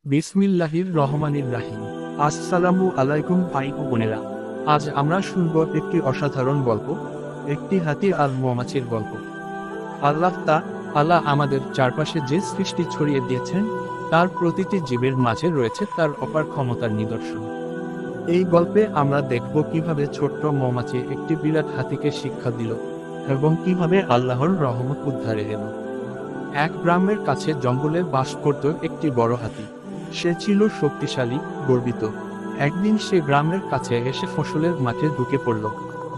বিসমিল্লাহির রহমানির রাহিম। আসসালামু আলাইকুম ভাই ও বোনেরা। আজ আমরা শুনব একটি অসাধারণ গল্প, একটি হাতি আর মৌমাছির গল্প। আল্লাহ আমাদের চারপাশে যে সৃষ্টি ছড়িয়ে দিয়েছেন, তার প্রতিটি জীবের মাঝে রয়েছে তার অপার ক্ষমতার নিদর্শন। এই গল্পে আমরা দেখব কিভাবে ছোট্ট মৌমাছি একটি বিরাট হাতিকে শিক্ষা দিল এবং কিভাবে আল্লাহর রহমত উদ্ধারে এলো। এক গ্রামের কাছে জঙ্গলে বাস করত একটি বড় হাতি। সে ছিল শক্তিশালী, গর্বিত। একদিন সে গ্রামের কাছে এসে ফসলের মাঠে ঢুকে পড়ল।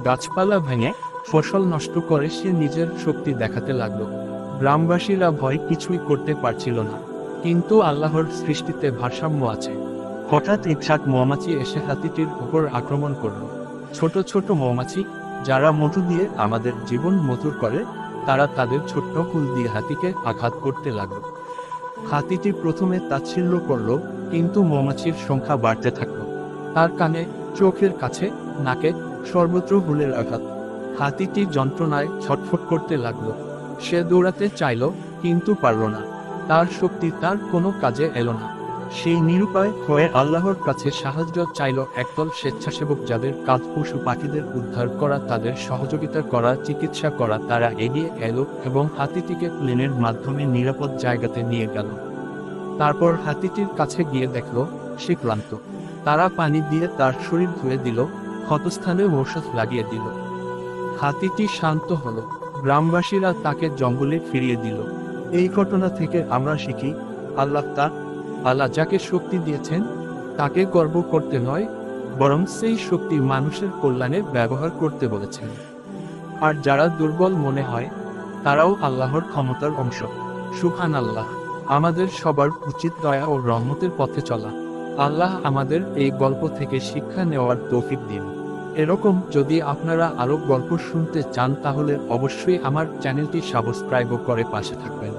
গাছপালা ভেঙে ফসল নষ্ট করে সে নিজের শক্তি দেখাতে লাগলো। গ্রামবাসীরা ভয় কিছুই করতে পারছিল না, কিন্তু আল্লাহর সৃষ্টিতে ভারসাম্য আছে। হঠাৎ একঝাঁক মৌমাছি এসে হাতিটির উপর আক্রমণ করল। ছোট ছোট মৌমাছি, যারা মধু দিয়ে আমাদের জীবন মধুর করে, তারা তাদের ছোট্ট ফুল দিয়ে হাতিকে আঘাত করতে লাগলো। হাতিটি প্রথমে তাচ্ছিল্য করল, কিন্তু মৌমাছির সংখ্যা বাড়তে থাকলো। তার কানে, চোখের কাছে, নাকে সর্বত্র হুলের আঘাত। হাতিটি যন্ত্রণায় ছটফট করতে লাগলো। সে দৌড়াতে চাইল, কিন্তু পারল না। তার শক্তি তার কোনো কাজে এলো না। সেই নিরুপায় হয়ে আল্লাহর কাছে সাহায্য চাইল একদল স্বেচ্ছাসেবক, যাদের কাজ পশু পাখিদের উদ্ধার করা, তাদের সহযোগিতা করা, চিকিৎসা করা। তারা এগিয়ে এলো এবং হাতিটিকে প্লেনের মাধ্যমে নিরাপদ জায়গাতে নিয়ে গেল। তারপর হাতিটির কাছে গিয়ে দেখল সে ক্লান্ত। তারা পানি দিয়ে তার শরীর ধুয়ে দিল, ক্ষতস্থানে ঔষধ লাগিয়ে দিল। হাতিটি শান্ত হলো। গ্রামবাসীরা তাকে জঙ্গলে ফিরিয়ে দিল। এই ঘটনা থেকে আমরা শিখি, আল্লাহ যাকে শক্তি দিয়েছেন, তাকে গর্ব করতে নয়, বরং সেই শক্তি মানুষের কল্যাণে ব্যবহার করতে বলেছেন। আর যারা দুর্বল মনে হয়, তারাও আল্লাহর ক্ষমতার অংশ। সুবহানাল্লাহ। আমাদের সবার উচিত দয়া ও রহমতের পথে চলা। আল্লাহ আমাদের এই গল্প থেকে শিক্ষা নেওয়ার তৌফিক দিন। এরকম যদি আপনারা আরো গল্প শুনতে চান, তাহলে অবশ্যই আমার চ্যানেলটি সাবস্ক্রাইব করে পাশে থাকবেন।